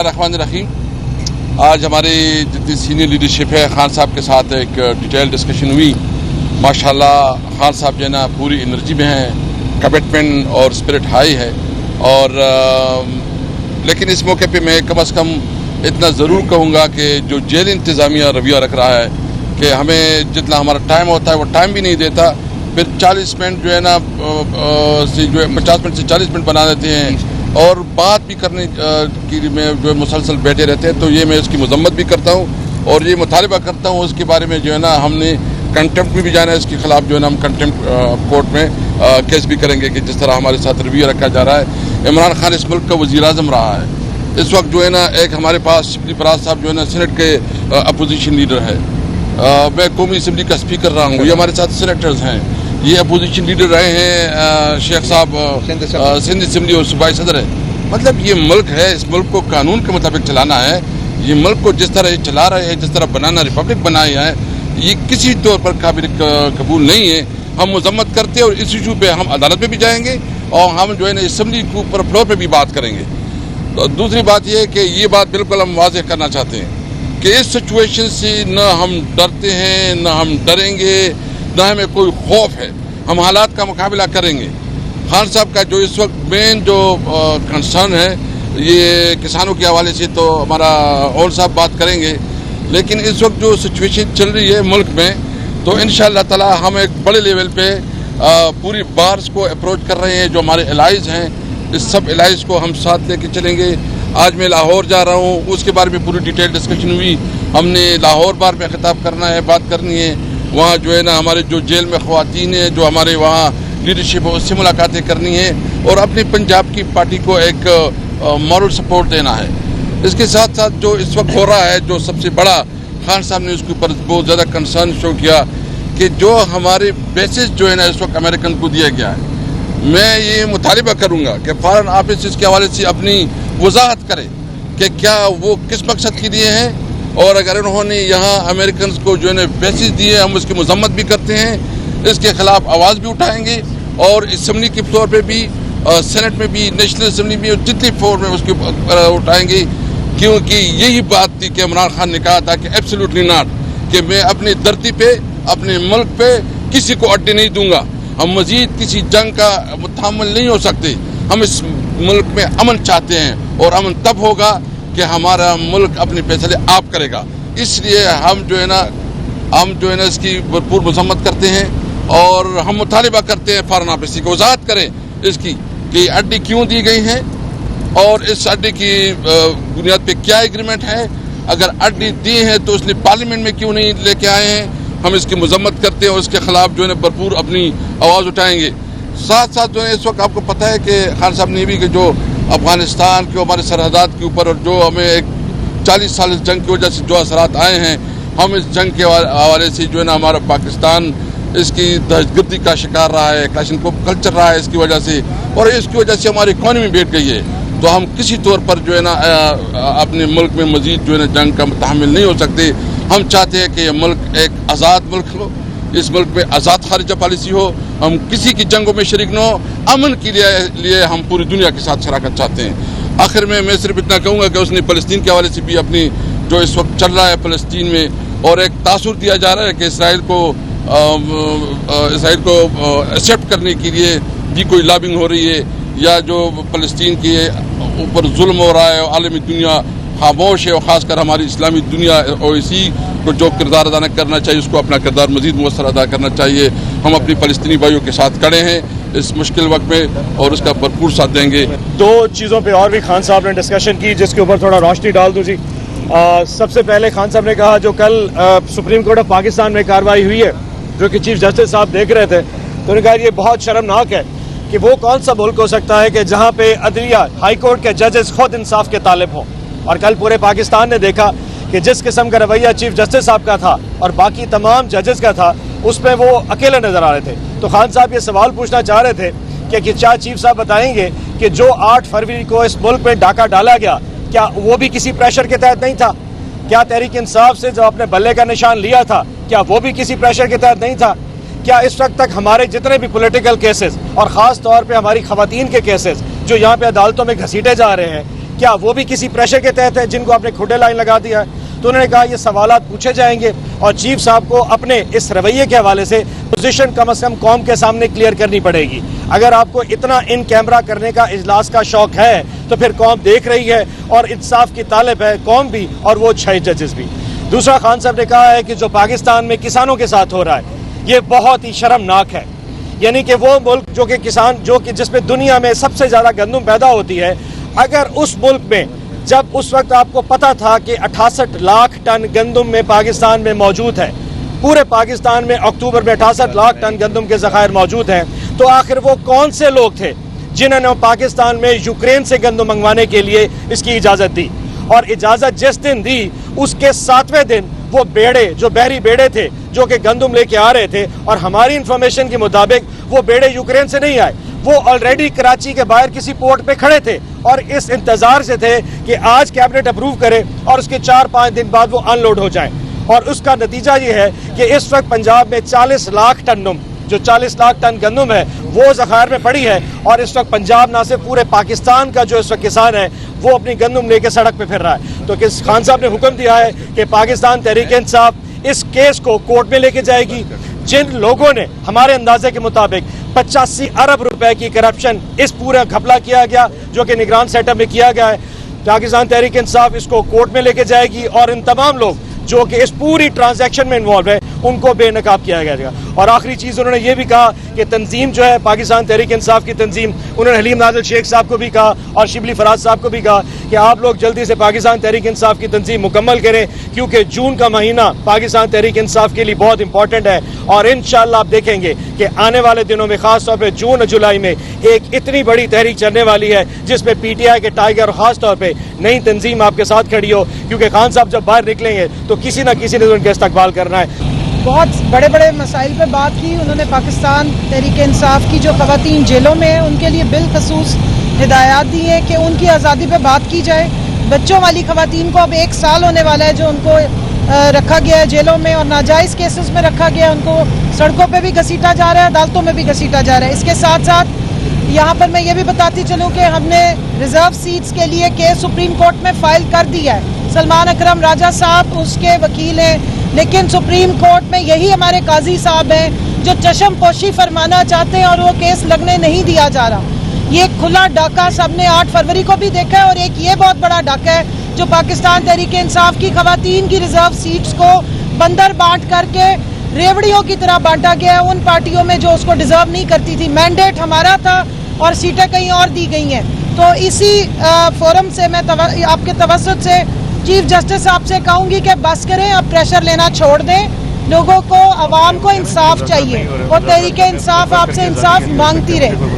الرحمن الرحیم. آج ہماری جتنی سینئر لیڈرشپ ہے خان صاحب کے ساتھ ایک ڈیٹیل ڈسکشن ہوئی. ماشاءاللہ خان صاحب جو ہے نا پوری انرجی میں ہیں, کمٹمنٹ اور اسپرٹ ہائی ہے. اور لیکن اس موقع پہ میں کم از کم اتنا ضرور کہوں گا کہ جو جیل انتظامیہ رویہ رکھ رہا ہے کہ ہمیں جتنا ہمارا ٹائم ہوتا ہے وہ ٹائم بھی نہیں دیتا, پھر 40 منٹ جو ہے نا 50 منٹ سے 40 منٹ بنا دیتے ہیں اور بات بھی کرنے کی میں جو مسلسل بیٹھے رہتے ہیں. تو یہ میں اس کی مذمت بھی کرتا ہوں اور یہ مطالبہ کرتا ہوں اس کے بارے میں جو ہے نا ہم نے کنٹمپٹ میں بھی جانا ہے. اس کے خلاف جو ہے نا ہم کنٹمپٹ کورٹ میں کیس بھی کریں گے کہ جس طرح ہمارے ساتھ رویہ رکھا جا رہا ہے. عمران خان اس ملک کا وزیر اعظم رہا ہے. اس وقت جو ہے نا ایک ہمارے پاس شبلی پراز صاحب جو ہے نا سینٹ کے اپوزیشن لیڈر ہے. میں قومی اسمبلی کا اسپیکر رہا ہوں. یہ ہمارے ساتھ سینیٹرز ہیں, یہ اپوزیشن لیڈر رہے ہیں. شیخ صاحب سندھ اسمبلی اور صوبائی صدر ہے. مطلب یہ ملک ہے, اس ملک کو قانون کے مطابق چلانا ہے. یہ ملک کو جس طرح یہ چلا رہے ہیں, جس طرح بنانا ریپبلک بنایا ہے, یہ کسی طور پر قابل قبول نہیں ہے. ہم مذمت کرتے ہیں اور اس ایشو پہ ہم عدالت میں بھی جائیں گے اور ہم جو ہے نا اسمبلی کے اوپر فلور پہ بھی بات کریں گے. دوسری بات یہ ہے کہ یہ بات بالکل ہم واضح کرنا چاہتے ہیں کہ اس سچویشن سے نہ ہم ڈرتے ہیں, نہ ہم ڈریں گے, نہ ہمیں کوئی خوف ہے. ہم حالات کا مقابلہ کریں گے. خان صاحب کا جو اس وقت مین جو کنسرن ہے یہ کسانوں کے حوالے سے تو ہمارا اول صاحب بات کریں گے, لیکن اس وقت جو سچویشن چل رہی ہے ملک میں تو انشاءاللہ تعالی ہم ایک بڑے لیول پہ پوری بارس کو اپروچ کر رہے ہیں. جو ہمارے الائز ہیں اس سب الائز کو ہم ساتھ لے کے چلیں گے. آج میں لاہور جا رہا ہوں, اس کے بارے میں پوری ڈیٹیل ڈسکشن ہوئی. ہم نے لاہور بار میں خطاب کرنا ہے, بات کرنی ہے. وہاں جو ہے نا ہمارے جو جیل میں خواتین ہیں, جو ہمارے وہاں لیڈرشپ ہے, اس سے ملاقاتیں کرنی ہیں اور اپنی پنجاب کی پارٹی کو ایک مورل سپورٹ دینا ہے. اس کے ساتھ ساتھ جو اس وقت ہو رہا ہے, جو سب سے بڑا خان صاحب نے اس کے اوپر بہت زیادہ کنسرن شو کیا کہ جو ہمارے بیسز جو ہے نا اس وقت امریکن کو دیا گیا ہے. میں یہ مطالبہ کروں گا کہ فارن آفس اس کے حوالے سے اپنی وضاحت کرے کہ کیا وہ کس مقصد کے لیے ہیں, اور اگر انہوں نے یہاں امریکنز کو جو ہے نا بیسز دیے, ہم اس کی مذمت بھی کرتے ہیں, اس کے خلاف آواز بھی اٹھائیں گے اور اسمبلی کے طور پہ بھی, سینٹ میں بھی, نیشنل اسمبلی میں, جتنی فورم میں اس کے اٹھائیں گے. کیونکہ یہی بات تھی کہ عمران خان نے کہا تھا کہ ایبسلیوٹلی ناٹ, کہ میں اپنی دھرتی پہ, اپنے ملک پہ کسی کو اڈے نہیں دوں گا. ہم مزید کسی جنگ کا متحمل نہیں ہو سکتے. ہم اس ملک میں امن چاہتے ہیں اور امن تب ہوگا کہ ہمارا ملک اپنے فیصلے آپ کرے گا. اس لیے ہم جو ہے نا اس کی بھرپور مذمت کرتے ہیں اور ہم مطالبہ کرتے ہیں فارن آفس کی وضاحت کریں اس کی کہ اڈے کیوں دی گئی ہیں اور اس اڈے کی بنیاد پہ کیا ایگریمنٹ ہے. اگر اڈے دی ہیں تو اس نے پارلیمنٹ میں کیوں نہیں لے کے آئے ہیں. ہم اس کی مذمت کرتے ہیں اور اس کے خلاف جو ہے نا بھرپور اپنی آواز اٹھائیں گے. ساتھ ساتھ جو ہے اس وقت آپ کو پتہ ہے کہ خان صاحب نے بھی کہ جو افغانستان کے ہمارے سرحدات کے اوپر اور جو ہمیں ایک 40 سال اس جنگ کی وجہ سے جو اثرات آئے ہیں, ہم اس جنگ کے حوالے سے جو ہے نا ہمارا پاکستان اس کی دہشت گردی کا شکار رہا ہے, کلاشن کوف کلچر رہا ہے اس کی وجہ سے, اور اس کی وجہ سے ہماری اکانومی بیٹھ گئی ہے. تو ہم کسی طور پر جو ہے نا اپنے ملک میں مزید جو ہے نا جنگ کا متحمل نہیں ہو سکتے. ہم چاہتے ہیں کہ یہ ملک ایک آزاد ملک ہو, اس ملک میں آزاد خارجہ پالیسی ہو, ہم کسی کی جنگوں میں شریک نہ ہو. امن کے لیے ہم پوری دنیا کے ساتھ شراکت چاہتے ہیں. آخر میں صرف اتنا کہوں گا کہ اس نے فلسطین کے حوالے سے بھی اپنی جو اس وقت چل رہا ہے فلسطین میں, اور ایک تاثر دیا جا رہا ہے کہ اسرائیل کو ایکسیپٹ کرنے کے لیے بھی کوئی لابنگ ہو رہی ہے, یا جو فلسطین کے اوپر ظلم ہو رہا ہے عالمی دنیا خاموش ہے, اور خاص کر ہماری اسلامی دنیا اور اسی کو جو کردار ادا کرنا چاہیے اس کو اپنا کردار مزید مؤثر ادا کرنا چاہیے. ہم اپنی فلسطینی بھائیوں کے ساتھ کھڑے ہیں اس مشکل وقت میں اور اس کا بھرپور ساتھ دیں گے. دو چیزوں پہ اور بھی خان صاحب نے ڈسکشن کی جس کے اوپر تھوڑا روشنی ڈال دوں. جی سب سے پہلے خان صاحب نے کہا جو کل سپریم کورٹ آف پاکستان میں کارروائی ہوئی ہے جو کہ چیف جسٹس صاحب دیکھ رہے تھے, تو انہوں نے کہا یہ بہت شرمناک ہے کہ وہ کون سا ملک ہو سکتا ہے کہ جہاں پہ عدلیہ ہائی کورٹ کے ججز خود انصاف کے طالب ہوں. اور کل پورے پاکستان نے دیکھا کہ جس قسم کا رویہ چیف جسٹس صاحب کا تھا اور باقی تمام ججز کا تھا, اس پہ وہ اکیلے نظر آ رہے تھے. تو خان صاحب یہ سوال پوچھنا چاہ رہے تھے کہ کیا چیف صاحب بتائیں گے کہ جو 8 فروری کو اس ملک میں ڈاکہ ڈالا گیا کیا وہ بھی کسی پریشر کے تحت نہیں تھا؟ کیا تحریک انصاف سے جو اپنے بلے کا نشان لیا تھا کیا وہ بھی کسی پریشر کے تحت نہیں تھا؟ کیا اس وقت تک ہمارے جتنے بھی پولیٹیکل کیسز اور خاص طور پہ ہماری خواتین کے کیسز جو یہاں پہ عدالتوں میں گھسیٹے جا رہے ہیں, کیا وہ بھی کسی پریشر کے تحت ہے جن کو آپ نے کھڈے لائن لگا دیا ہے؟ تو انہوں نے کہا یہ سوالات پوچھے جائیں گے اور چیف صاحب کو اپنے اس رویے کے حوالے سے پوزیشن کم از کم قوم کے سامنے کلیئر کرنی پڑے گی. اگر آپ کو اتنا ان کیمرہ کرنے کا اجلاس کا شوق ہے تو پھر قوم دیکھ رہی ہے اور انصاف کی طالب ہے قوم بھی اور وہ 6 ججز بھی. دوسرا خان صاحب نے کہا ہے کہ جو پاکستان میں کسانوں کے ساتھ ہو رہا ہے یہ بہت ہی شرمناک ہے. یعنی کہ وہ ملک جو کہ جس میں دنیا میں سب سے زیادہ گندم پیدا ہوتی ہے، اگر اس ملک میں جب اس وقت آپ کو پتا تھا کہ 68 لاکھ ٹن گندم میں پاکستان میں موجود ہے، پورے پاکستان میں اکتوبر میں 68 لاکھ ٹن گندم کے ذخائر موجود ہیں، تو آخر وہ کون سے لوگ تھے جنہوں نے پاکستان میں یوکرین سے گندم منگوانے کے لیے اس کی اجازت دی؟ اور اجازت جس دن دی اس کے 7ویں دن وہ بیڑے جو بحری بیڑے تھے جو کہ گندم لے کے آ رہے تھے، اور ہماری انفارمیشن کے مطابق وہ بیڑے یوکرین سے نہیں آئے، وہ آلریڈی کراچی کے باہر کسی پورٹ پہ کھڑے تھے اور اس انتظار سے تھے کہ آج کیبنٹ اپروو کرے اور اس کے 4-5 دن بعد وہ ان لوڈ ہو جائیں. اور اس کا نتیجہ یہ ہے کہ اس وقت پنجاب میں 40 لاکھ ٹن گندم ہے وہ ذخائر میں پڑی ہے، اور اس وقت پنجاب نہ صرف پورے پاکستان کا جو اس وقت کسان ہے وہ اپنی گندم لے کے سڑک پہ پھر رہا ہے. تو خان صاحب نے حکم دیا ہے کہ پاکستان تحریک انصاف اس کیس کو کورٹ میں لے کے جائے گی. جن لوگوں نے ہمارے اندازے کے مطابق 85 ارب روپے کی کرپشن اس پورا گھپلا کیا گیا جو کہ نگران سیٹ اپ میں کیا گیا ہے، پاکستان تحریک انصاف اس کو کورٹ میں لے کے جائے گی اور ان تمام لوگ جو کہ اس پوری ٹرانزیکشن میں انوالو ہے ان کو بے نقاب کیا جائے گا. اور آخری چیز انہوں نے یہ بھی کہا کہ تنظیم جو ہے پاکستان تحریک انصاف کی تنظیم، انہوں نے حلیم نازل شیخ صاحب کو بھی کہا اور شبلی فراز صاحب کو بھی کہا کہ آپ لوگ جلدی سے پاکستان تحریک انصاف کی تنظیم مکمل کریں، کیونکہ جون کا مہینہ پاکستان تحریک انصاف کے لیے بہت امپورٹنٹ ہے. اور انشاءاللہ آپ دیکھیں گے کہ آنے والے دنوں میں خاص طور پہ جون اور جولائی میں ایک اتنی بڑی تحریک چلنے والی ہے جس میں پی ٹی آئی کے ٹائیگر اور خاص طور پہ نئی تنظیم آپ کے ساتھ کھڑی ہو، کیونکہ خان صاحب جب باہر نکلیں گے تو کسی نہ کسی نے ان کا استقبال کرنا ہے. بہت بڑے بڑے مسائل پہ بات کی انہوں نے. پاکستان تحریک انصاف کی جو خواتین جیلوں میں ہیں ان کے لیے بالخصوص ہدایات دی ہیں کہ ان کی آزادی پہ بات کی جائے. بچوں والی خواتین کو اب 1 سال ہونے والا ہے جو ان کو رکھا گیا ہے جیلوں میں اور ناجائز کیسز میں رکھا گیا ہے، ان کو سڑکوں پہ بھی گھسیٹا جا رہا ہے، عدالتوں میں بھی گھسیٹا جا رہا ہے. اس کے ساتھ ساتھ یہاں پر میں یہ بھی بتاتی چلوں کہ ہم نے ریزرو سیٹس کے لیے کیس سپریم کورٹ میں فائل کر دیا ہے. سلمان اکرم راجہ صاحب اس کے وکیل ہیں، لیکن سپریم کورٹ میں یہی ہمارے قاضی صاحب ہیں جو چشم پوشی فرمانا چاہتے ہیں اور وہ کیس لگنے نہیں دیا جا رہا. یہ کھلا ڈاکہ سب نے 8 فروری کو بھی دیکھا ہے، اور ایک یہ بہت بڑا ڈاکہ ہے جو پاکستان تحریک انصاف کی خواتین کی ریزرو سیٹس کو بندر بانٹ کر کے ریوڑیوں کی طرح بانٹا گیا ہے ان پارٹیوں میں جو اس کو ڈیزرو نہیں کرتی تھی. مینڈیٹ ہمارا تھا اور سیٹیں کہیں اور دی گئی ہیں. تو اسی فورم سے میں آپ کے توسط سے چیف جسٹس صاحب سے کہوں گی کہ بس کریں، اب پریشر لینا چھوڑ دیں. لوگوں کو، عوام کو انصاف چاہیے اور تحریک انصاف آپ سے انصاف مانگتی رہے.